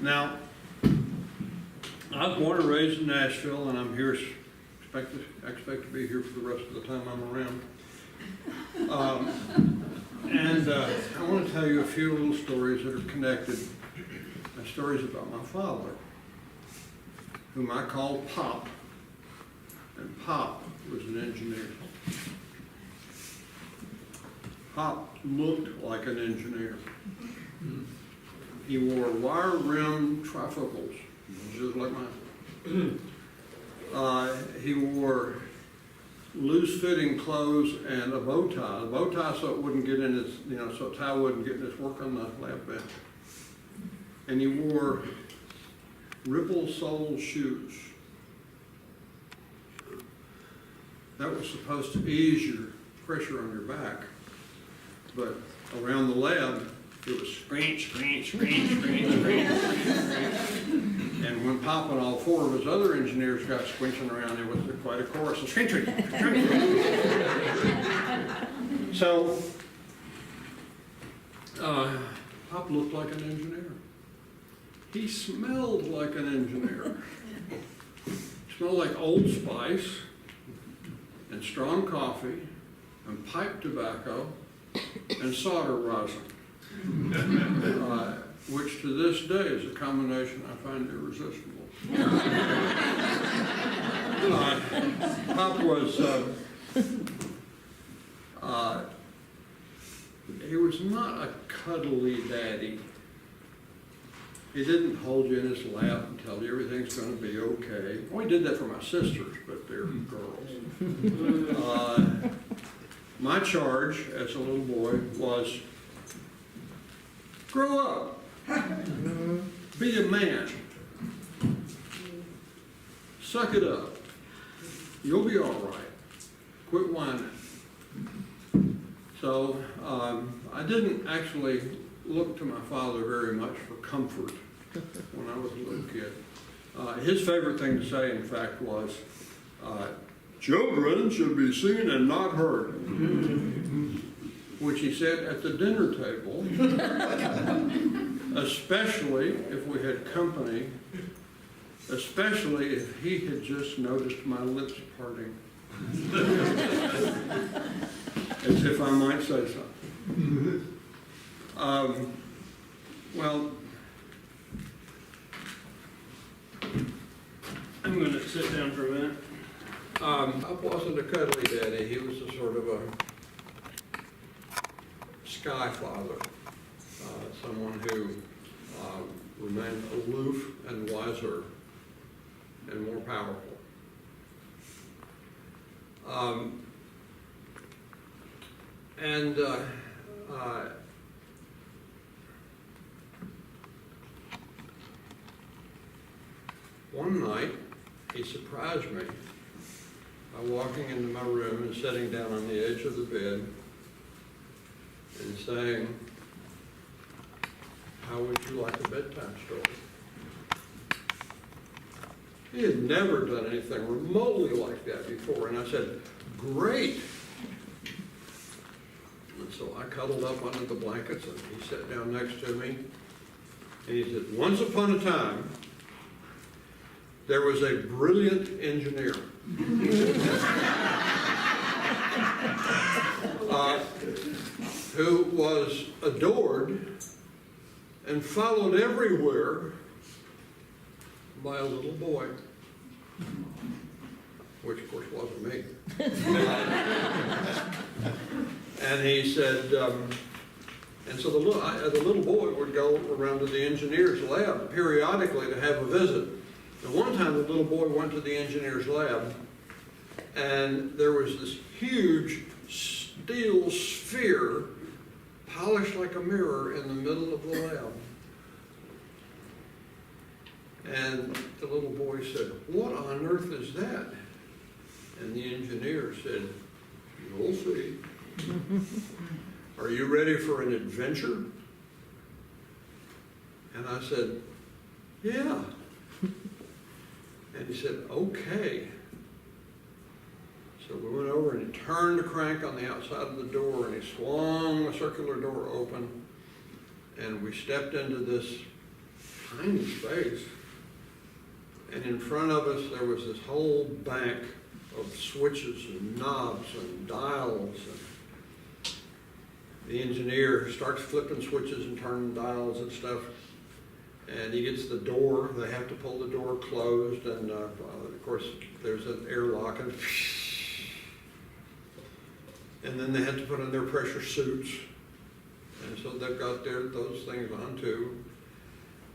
Now, I was born and raised in Nashville, and I'm here, I expect to be here for the rest of the time I'm around. I want to tell you a few little stories that are connected, stories about my father, whom I called Pop, and Pop was an engineer. Pop looked like an engineer. He wore wire rim trifocals, just like mine. He wore loose-fitting clothes and a bow tie so it wouldn't get in his, so a tie wouldn't get in his work on the lab bench. And he wore ripple-sole shoes. That was supposed to ease your pressure on your back, but around the lab, it was screech, screech, screech, screech, screech, screech. And when Pop and all four of his other engineers got squinching around, it was quite a chorus of screech, screech, screech. So, Pop looked like an engineer. He smelled like an engineer. Smelled like Old Spice and strong coffee and pipe tobacco and solder rosin. Which to this day is a combination I find irresistible. Pop was, he was not a cuddly daddy. He didn't hold you in his lap and tell you everything's going to be okay. Well, he did that for my sisters, but they're girls. My charge as a little boy was, grow up. Be a man. Suck it up. You'll be all right. Quit whining. So I didn't actually look to my father very much for comfort when I was a little kid. His favorite thing to say, in fact, was, children should be seen and not heard. Which he said at the dinner table, especially if we had company, especially if he had just noticed my lips parting. As if I might say so. Well, I'm going to sit down for a minute. Pop wasn't a cuddly daddy. He was a sort of a sky father, someone who remained aloof and wiser and more powerful. One night, he surprised me by walking into my room and sitting down on the edge of the bed and saying, how would you like a bedtime story? He had never done anything remotely like that before, and I said, great. And so I cuddled up under the blankets, and he sat down next to me, and he said, once upon a time, there was a brilliant engineer who was adored and followed everywhere by a little boy, which of course wasn't me. And he said, and so the little boy would go around to the engineer's lab periodically to have a visit. And one time the little boy went to the engineer's lab, and there was this huge steel sphere polished like a mirror in the middle of the lab. And the little boy said, what on earth is that? And the engineer said, you'll see. Are you ready for an adventure? And I said, yeah. And he said, okay. So we went over and he turned the crank on the outside of the door and he swung the circular door open and we stepped into this tiny space. And in front of us, there was this whole bank of switches and knobs and dials. And the engineer starts flipping switches and turning dials and stuff. And he gets the door. They have to pull the door closed. And of course, there's an airlock. And then they had to put on their pressure suits. And so they've got those things on too.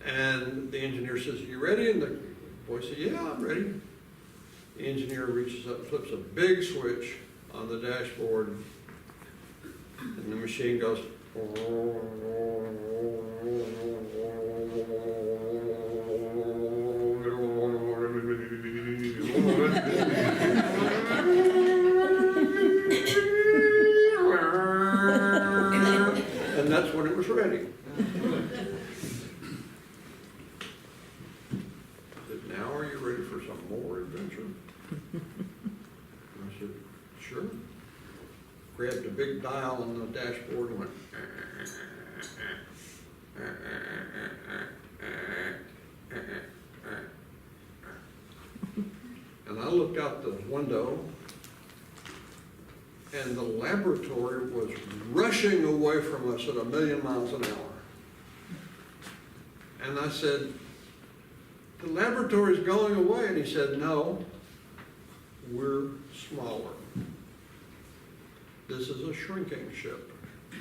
And the engineer says, "You ready?" And the boy said, "Yeah, I'm ready." The engineer reaches up and flips a big switch on the dashboard. And the machine goes. And that's when it was ready. "Now are you ready for some more adventure?" I said, "Sure." Grabbed a big dial on the dashboard and went. And I looked out the window, and the laboratory was rushing away from us at 1,000,000 miles an hour. And I said, "The laboratory's going away." And he said, "No, we're smaller. This is a shrinking ship."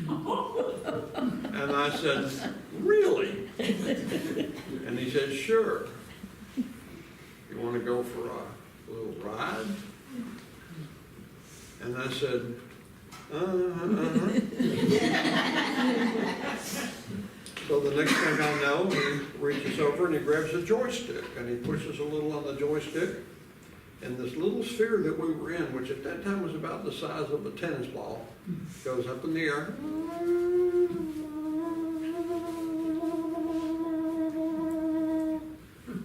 And I said, "Really?" And he said, "Sure. You want to go for a little ride?" And I said, So the next thing I know, he reaches over and he grabs a joystick and he pushes a little on the joystick. And this little sphere that we were in, which at that time was about the size of a tennis ball, goes up in the air.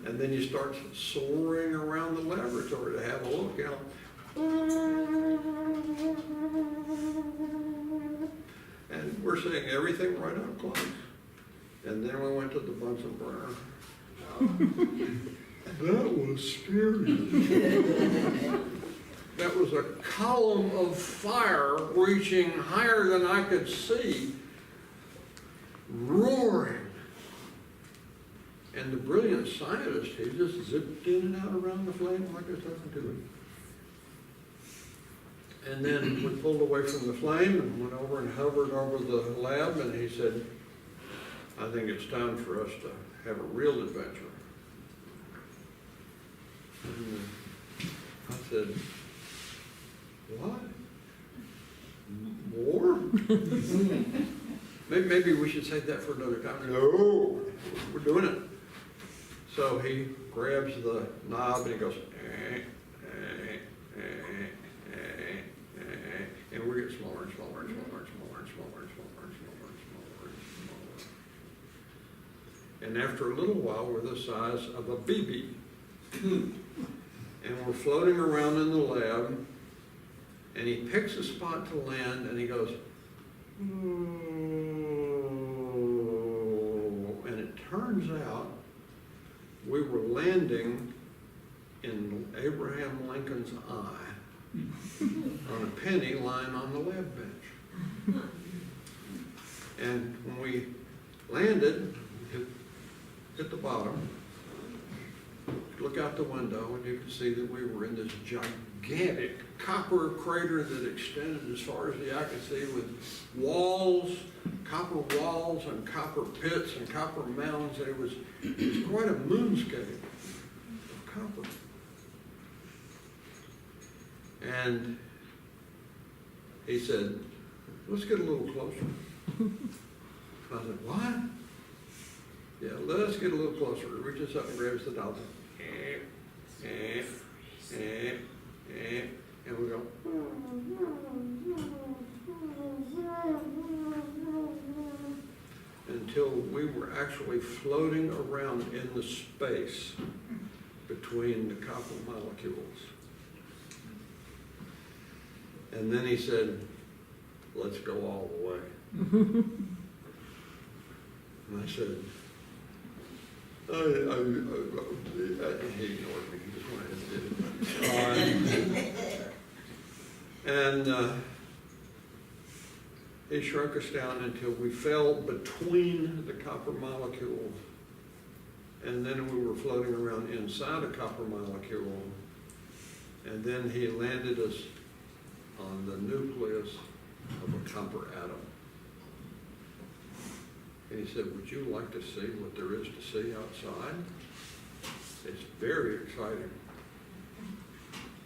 And then you start soaring around the laboratory to have a look, you know. And we're seeing everything right up close. And then we went to the Bunsen burner. That was scary. That was a column of fire reaching higher than I could see, roaring. And the brilliant scientist, he just zipped in and out around the flame like there's nothing to it. And then we pulled away from the flame and went over and hovered over the lab, and he said, "I think it's time for us to have a real adventure." And I said, "What? More?" Maybe we should save that for another time. "No, we're doing it." So he grabs the knob and he goes, and we get smaller and smaller and smaller and smaller and smaller and smaller and smaller and smaller and smaller. And after a little while, we're the size of a BB. And we're floating around in the lab, and he picks a spot to land, and he goes, and it turns out we were landing in Abraham Lincoln's eye on a penny lying on the lab bench. And when we landed, hit the bottom, look out the window, and you can see that we were in this gigantic copper crater that extended as far as the eye could see, with walls, copper walls, and copper pits and copper mounds. It was quite a moonscape of copper. And he said, "Let's get a little closer." I said, "What?" "Yeah, let's get a little closer." He reaches up and grabs the dial. And we go. Until we were actually floating around in the space between the copper molecules. And then he said, "Let's go all the way." And I said, He ignored me, he just went ahead and did it. He shrunk us down until we fell between the copper molecule, and then we were floating around inside a copper molecule, and then he landed us on the nucleus of a copper atom. And he said, would you like to see what there is to see outside? It's very exciting.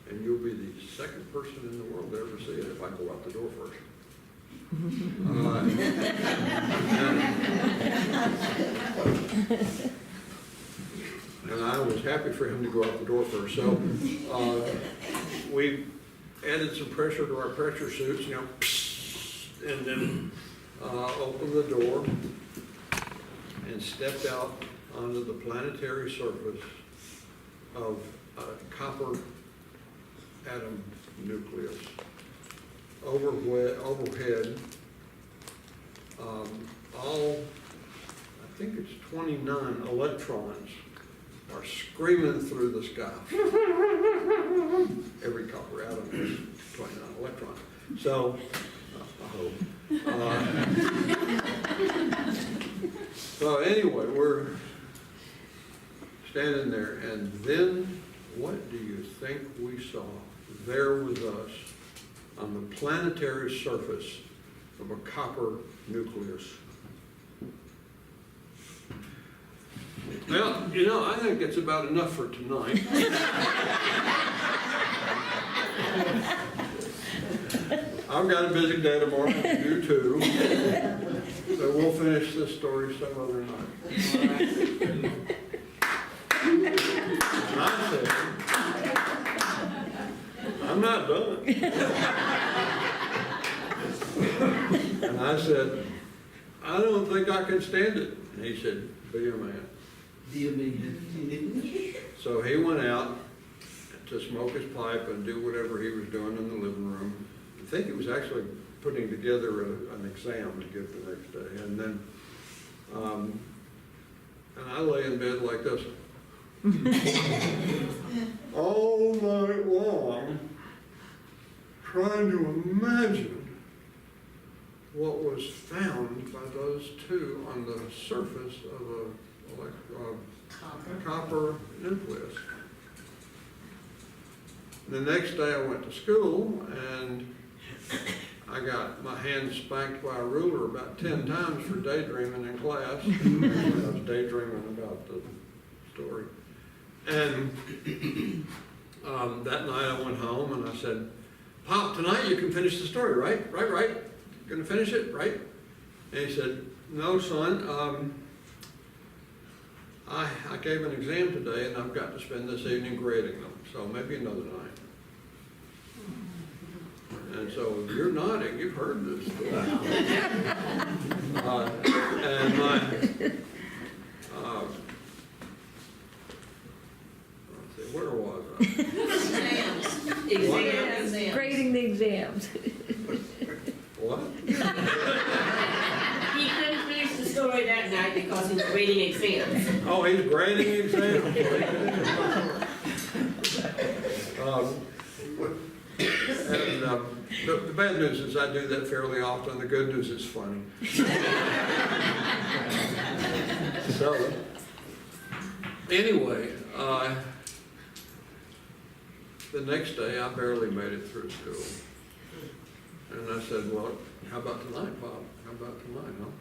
And you'll be the second person in the world to ever see it if I go out the door first. And I was happy for him to go out the door first. So we added some pressure to our pressure suits, you know, and then opened the door and stepped out onto the planetary surface of a copper atom nucleus. Overhead, all, I think it's 29 electrons are screaming through the sky. Every copper atom has 29 electrons. So, I hope. So anyway, we're standing there, and then what do you think we saw? There was us on the planetary surface of a copper nucleus. Well, you know, I think it's about enough for tonight. I've got a busy day tomorrow, you too. So we'll finish this story some other night. And I said, I'm not done. And I said, I don't think I can stand it. And he said, be a man. Be a man. So he went out to smoke his pipe and do whatever he was doing in the living room. I think he was actually putting together an exam to give the next day. And then, and I lay in bed like this all night long, trying to imagine what was found by those two on the surface of a copper nucleus. The next day I went to school, and I got my hand spanked by a ruler about 10 times for daydreaming in class. I was daydreaming about the story. And that night I went home and I said, Pop, tonight you can finish the story, right? Right? Gonna finish it, right? And he said, no, son, I gave an exam today and I've got to spend this evening grading them, so maybe another night. And so you're nodding, you've heard this. And my, let's see, where was I? Exams. Grading the exams. What? He couldn't finish the story that night because he was grading exams. Oh, he's grading exams. The bad news is I do that fairly often. The good news is funny. So, anyway, the next day I barely made it through school. And I said, well, how about tonight, Bob? How about tonight, huh?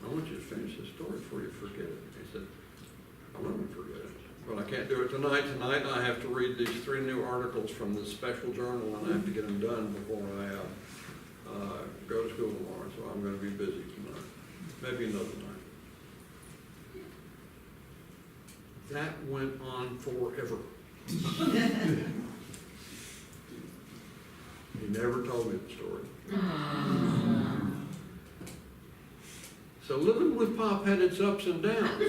I want you to finish the story before you forget it. He said, I won't forget it. But I can't do it tonight. Tonight I have to read these 3 new articles from this special journal, and I have to get them done before I go to school tomorrow. So I'm going to be busy tonight. Maybe another night. That went on forever. He never told me the story. So living with Pop had its ups and downs.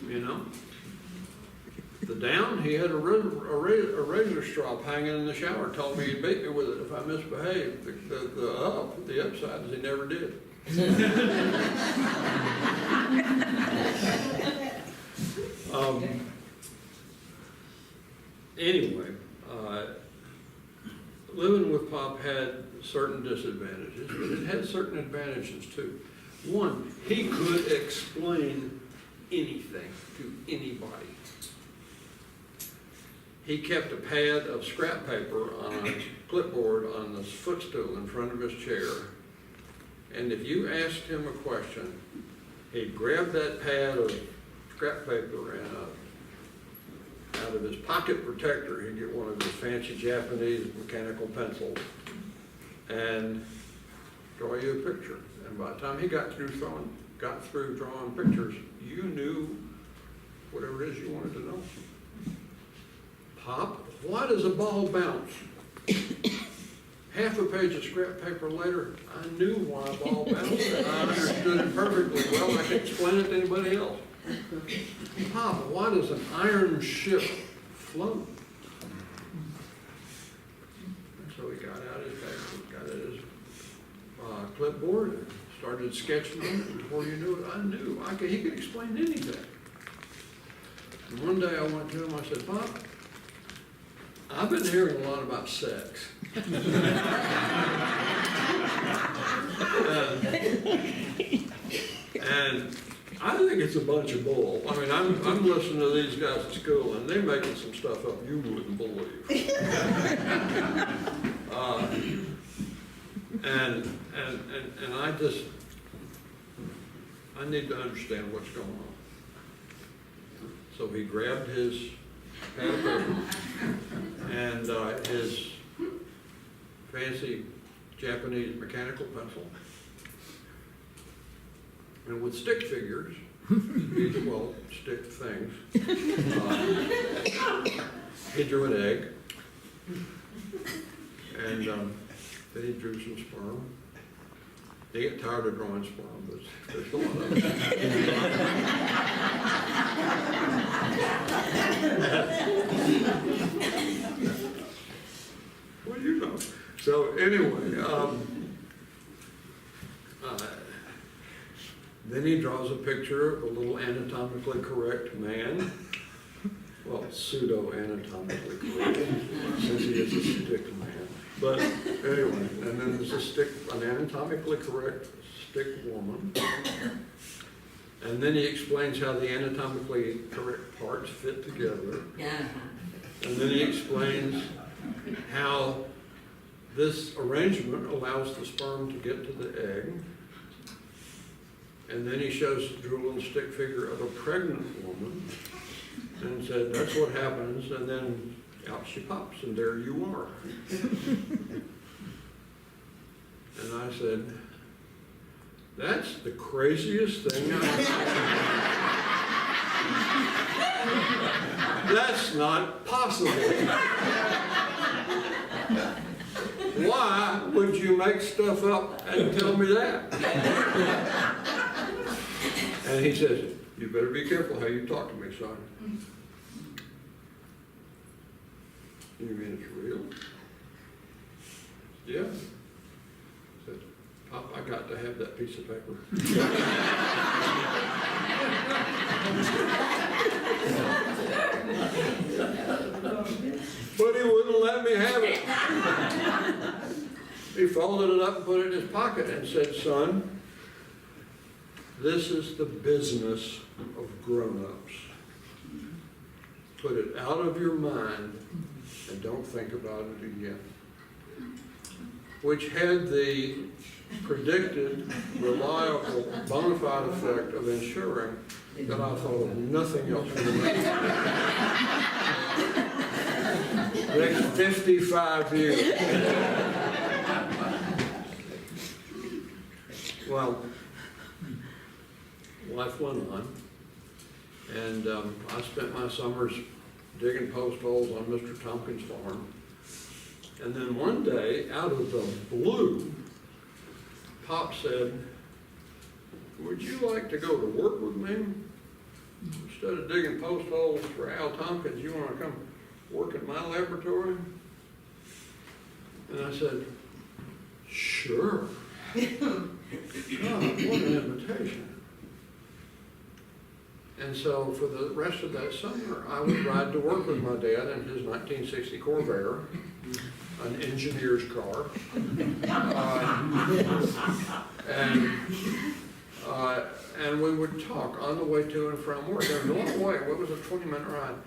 You know? The down, he had a razor strop hanging in the shower, told me he'd beat me with it if I misbehaved. The upside is he never did. Anyway, living with Pop had certain disadvantages, but it had certain advantages too. One, he could explain anything to anybody. He kept a pad of scrap paper on a clipboard on the footstool in front of his chair, and if you asked him a question, he'd grab that pad of scrap paper and out of his pocket protector, he'd get one of his fancy Japanese mechanical pencils and draw you a picture. And by the time he got through drawing pictures, you knew whatever it is you wanted to know. Pop, why does a ball bounce? Half a page of scrap paper later, I knew why a ball bounced, and I understood it perfectly well. I could explain it to anybody else. Pop, why does an iron ship float? And so he got out his clipboard and started sketching on it, and before you knew it, I knew. He could explain anything. And one day I went to him, I said, Pop, I've been hearing a lot about sex. And I think it's a bunch of bull. I mean, I'm listening to these guys at school, and they're making some stuff up you wouldn't believe. And I need to understand what's going on. So he grabbed his pad of paper and his fancy Japanese mechanical pencil, and with stick figures, stick things, he drew an egg, and then he drew some sperm. They get tired of drawing sperm, but there's a lot of it. Well, you know. So anyway, then he draws a picture of a little anatomically correct man. Well, pseudo-anatomically correct, since he is a stick man. But anyway, and then there's an anatomically correct stick woman. And then he explains how the anatomically correct parts fit together. And then he explains how this arrangement allows the sperm to get to the egg. And then he drew a little stick figure of a pregnant woman and said, that's what happens, and then out she pops, and there you are. And I said, that's the craziest thing I've seen. That's not possible. Why would you make stuff up and tell me that? And he says, you better be careful how you talk to me, son. You mean it's real? Yeah. I said, Pop, I got to have that piece of paper. But he wouldn't let me have it. He folded it up and put it in his pocket and said, son, this is the business of grown-ups. Put it out of your mind and don't think about it again. Which had the predicted, reliable, bona fide effect of ensuring that I thought of nothing else for the next 55 years. Well, life went on, and I spent my summers digging post holes on Mr. Tompkins' farm. And then one day, out of the blue, Pop said, would you like to go to work with me? instead of digging post holes for Al Tompkins, you wanna come work in my laboratory? And I said, sure. God, what an invitation. And so for the rest of that summer, I would ride to work with my dad in his 1960 Corvair, an engineer's car. And we would talk on the way to and from work. It was a long way. What was a 20-minute ride?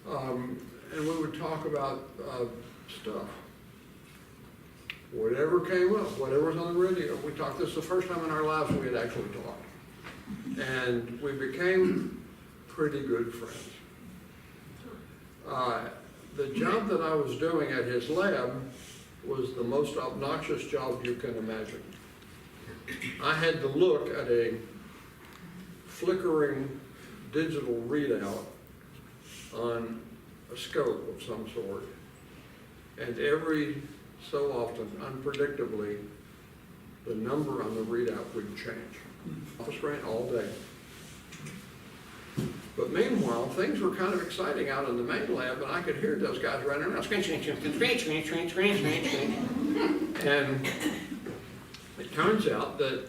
And we would talk about stuff. Whatever came up, whatever was on the radio. We talked. This is the first time in our lives we had actually talked. And we became pretty good friends. The job that I was doing at his lab was the most obnoxious job you can imagine. I had to look at a flickering digital readout on a scope of some sort, and every so often, unpredictably, the number on the readout would change. Off the screen all day. But meanwhile, things were kind of exciting out in the main lab, and I could hear those guys running around, screen, screen, screen, screen, screen, screen, screen, screen, screen. And it turns out that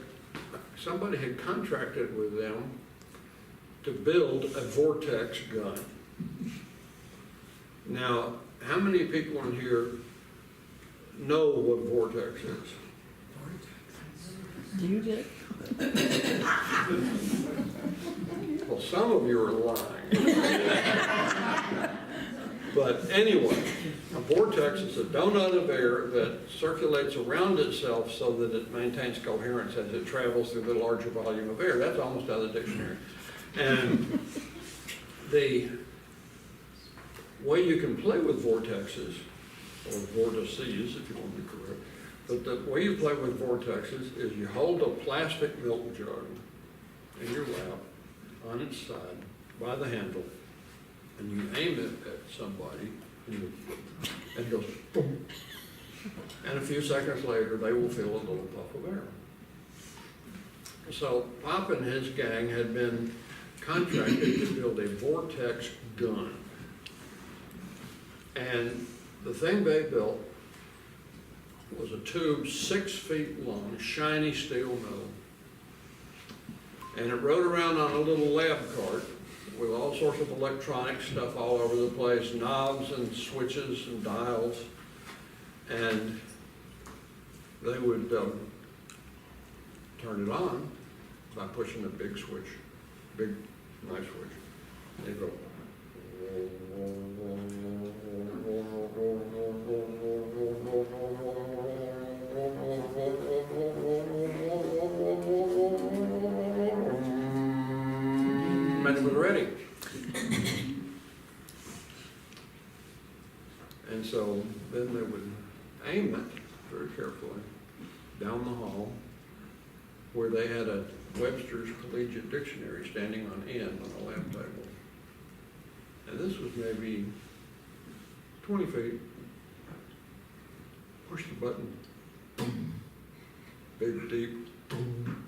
somebody had contracted with them to build a vortex gun. Now, how many people in here know what vortex is? Do you get? Well, some of you are lying. But anyway, a vortex is a donut of air that circulates around itself so that it maintains coherence as it travels through the larger volume of air. That's almost out of the dictionary. And the way you can play with vortexes, or vortices if you want to be correct, but the way you play with vortexes is you hold a plastic milk jug in your lap on its side by the handle, and you aim it at somebody, and it goes boom. And a few seconds later, they will feel a little puff of air. So Pop and his gang had been contracted to build a vortex gun. And the thing they built was a tube 6 feet long, shiny steel metal. And it rode around on a little lab cart with all sorts of electronic stuff all over the place, knobs and switches and dials. And they would turn it on by pushing a big switch, big, nice switch. They'd go. And it was ready. And so then they would aim it very carefully down the hall where they had a Webster's Collegiate Dictionary standing on end on a lab table. And this was maybe 20 feet. Push the button. Boom. Big, deep. Boom.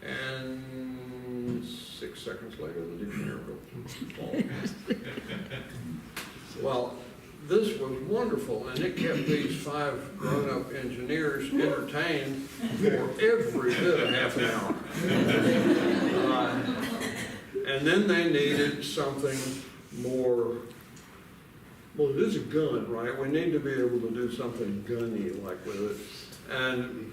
And 6 seconds later, the dictionary goes. Well, this was wonderful, and it kept these 5 grown-up engineers entertained for every bit of half an hour. And then they needed something more, well, it is a gun, right? We need to be able to do something gunny like with it. And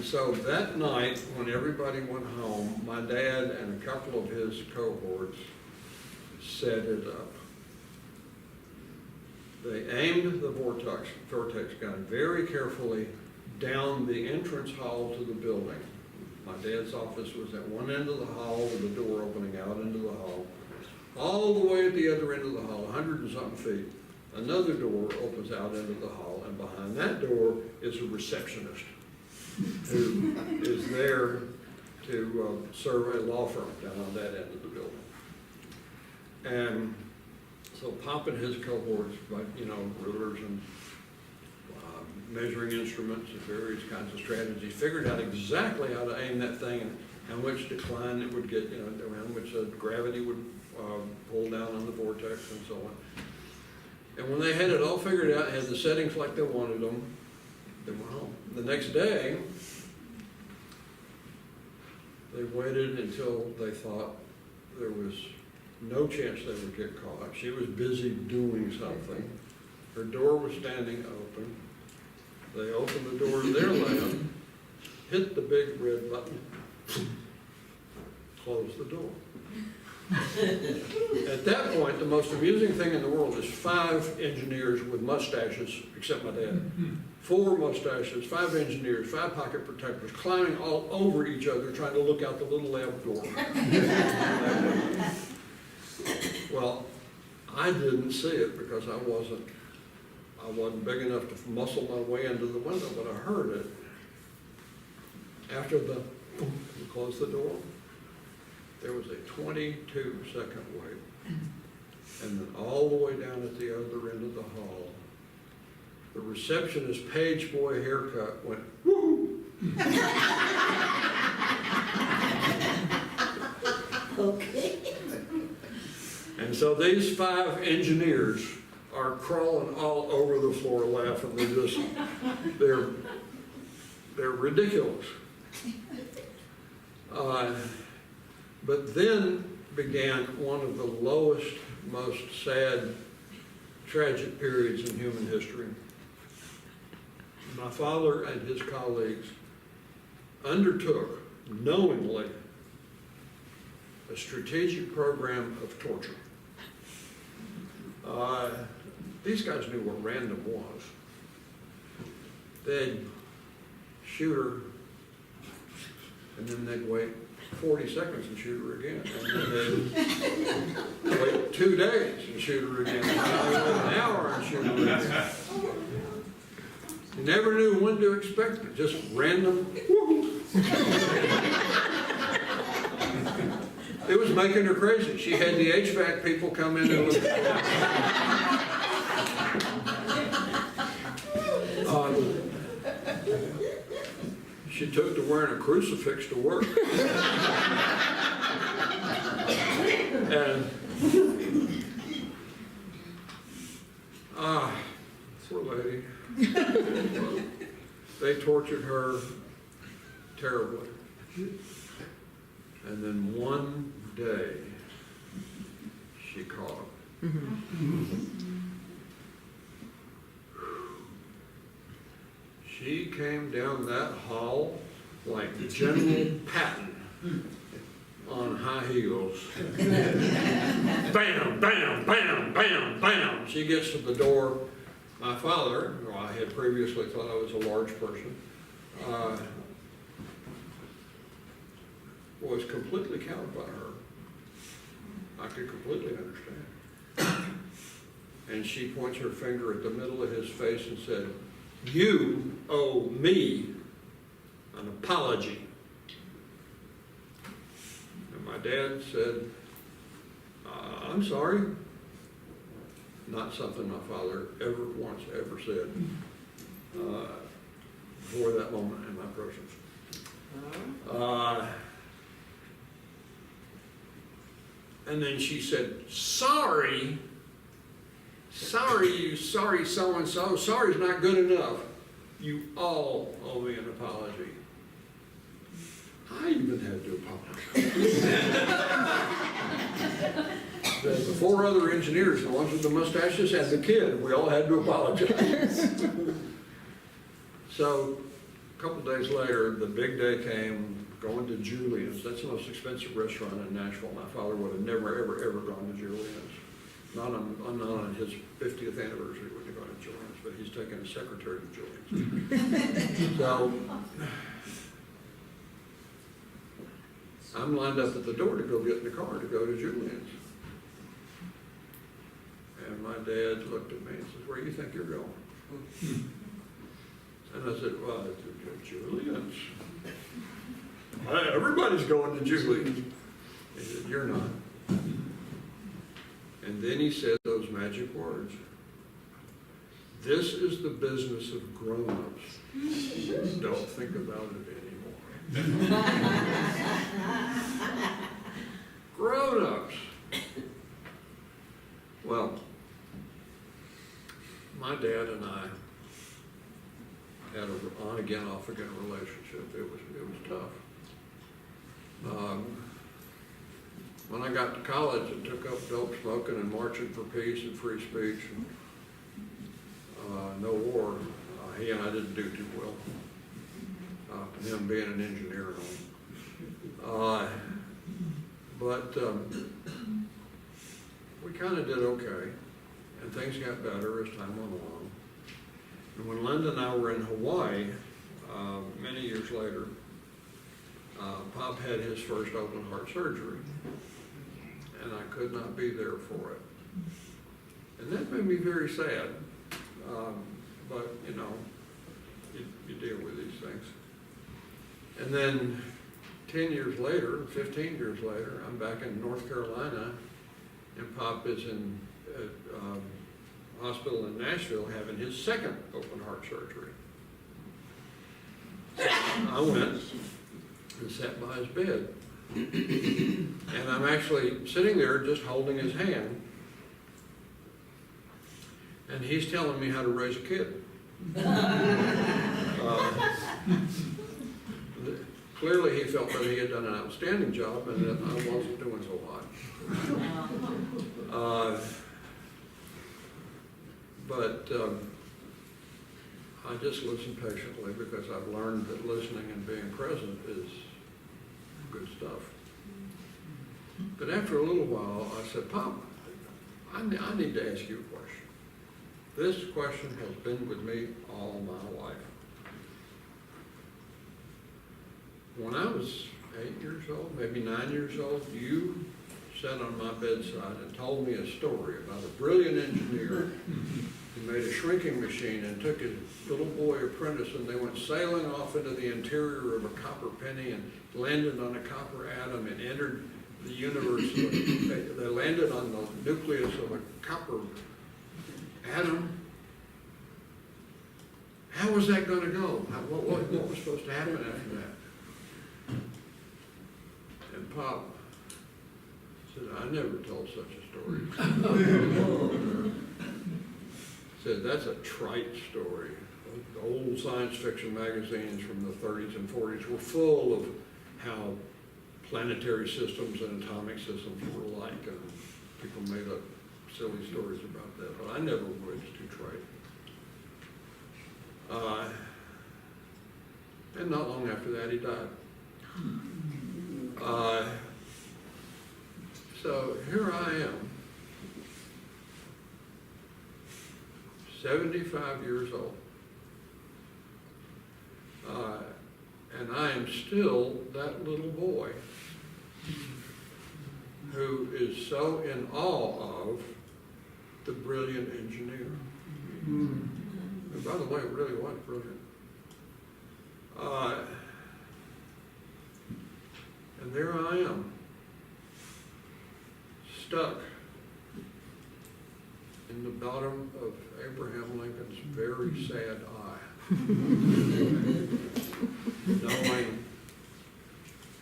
so that night, when everybody went home, my dad and a couple of his cohorts set it up. They aimed the vortex gun very carefully down the entrance hall to the building. My dad's office was at one end of the hall with a door opening out into the hall. All the way at the other end of the hall, 100 and something feet, another door opens out into the hall, and behind that door is a receptionist who is there to serve a law firm down on that end of the building. And so Pop and his cohorts, rulers and measuring instruments and various kinds of strategies, figured out exactly how to aim that thing and how much decline it would get, you know, how much gravity would pull down on the vortex and so on. And when they had it all figured out, had the settings like they wanted them, they went home. The next day, they waited until they thought there was no chance they would get caught. She was busy doing something. Her door was standing open. They opened the door to their lab, hit the big red button, closed the door. At that point, the most amusing thing in the world is 5 engineers with mustaches, except my dad. 4 mustaches, 5 engineers, 5 pocket protectors, climbing all over each other, trying to look out the little lab door. Well, I didn't see it because I wasn't big enough to muscle my way into the window, but I heard it. After we closed the door, there was a 22-second wait. And then all the way down at the other end of the hall, the receptionist page boy haircut went, woo! Okay. And so these 5 engineers are crawling all over the floor laughing. They're ridiculous. But then began one of the lowest, most sad, tragic periods in human history. My father and his colleagues undertook, knowingly, a strategic program of torture. These guys knew what random was. They'd shoot her, and then they'd wait 40 seconds and shoot her again. And then they'd wait 2 days and shoot her again. And an hour and shoot her again. You never knew when to expect it, just random. It was making her crazy. She had the HVAC people come in and look. She took to wearing a crucifix to work. And poor lady. They tortured her terribly. And then one day, she caught him. She came down that hall like General Patton on high heels. Bam, bam, bam, bam, bam. She gets to the door. My father, who I had previously thought I was a large person, was completely cowed by her. I could completely understand. And she points her finger at the middle of his face and said, "You owe me an apology." And my dad said, "I'm sorry." Not something my father once ever said before that moment in my presence. And then she said, sorry so-and-so, sorry's not good enough. You all owe me an apology. I even had to apologize. The 4 other engineers, the ones with the mustaches, and the kid, we all had to apologize. So a couple days later, the big day came. Going to Julian's. That's the most expensive restaurant in Nashville. My father would have never, ever gone to Julian's. Not on his 50th anniversary would he go to Julian's, but he's taken a secretary to Julian's. So I'm lined up at the door to go get in the car to go to Julian's. And my dad looked at me and said, "Where do you think you're going?" And I said, "Well, to Julian's." "Everybody's going to Julian's." He said, "You're not." And then he said those magic words. This is the business of grown-ups. Don't think about it anymore. Grown-ups. Well, my dad and I had an on-again, off-again relationship. It was tough. When I got to college and took up dope smoking and marching for peace and free speech and no war, he and I didn't do too well. Him being an engineer and all. But we kind of did okay, and things got better as time went along. And when Linda and I were in Hawaii, many years later, Pop had his first open heart surgery, and I could not be there for it. And that made me very sad, but you know, you deal with these things. And then 10 years later, 15 years later, I'm back in North Carolina, and Pop is in a hospital in Nashville having his second open heart surgery. I went and sat by his bed. And I'm actually sitting there just holding his hand. And he's telling me how to raise a kid. Clearly he felt that he had done an outstanding job and that I wasn't doing so hot. But I just listen patiently because I've learned that listening and being present is good stuff. But after a little while, I said, Pop, I need to ask you a question. This question has been with me all my life. When I was 8 years old, maybe 9 years old, you sat on my bedside and told me a story about a brilliant engineer who made a shrinking machine and took his little boy apprentice, and they went sailing off into the interior of a copper penny and landed on a copper atom and entered the universe. They landed on the nucleus of a copper atom. How was that going to go? What was supposed to happen after that? And Pop said, I never told such a story. Said, that's a trite story. The old science fiction magazines from the 30s and 40s were full of how planetary systems and atomic systems were like, and people made up silly stories about that, but I never would. It's too trite. And not long after that, he died. So here I am, 75 years old, and I am still that little boy who is so in awe of the brilliant engineer. And by the way, it really was brilliant. And there I am, stuck in the bottom of Abraham Lincoln's very sad eye,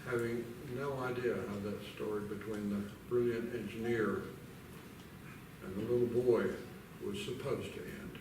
having no idea how that story between the brilliant engineer and the little boy was supposed to end.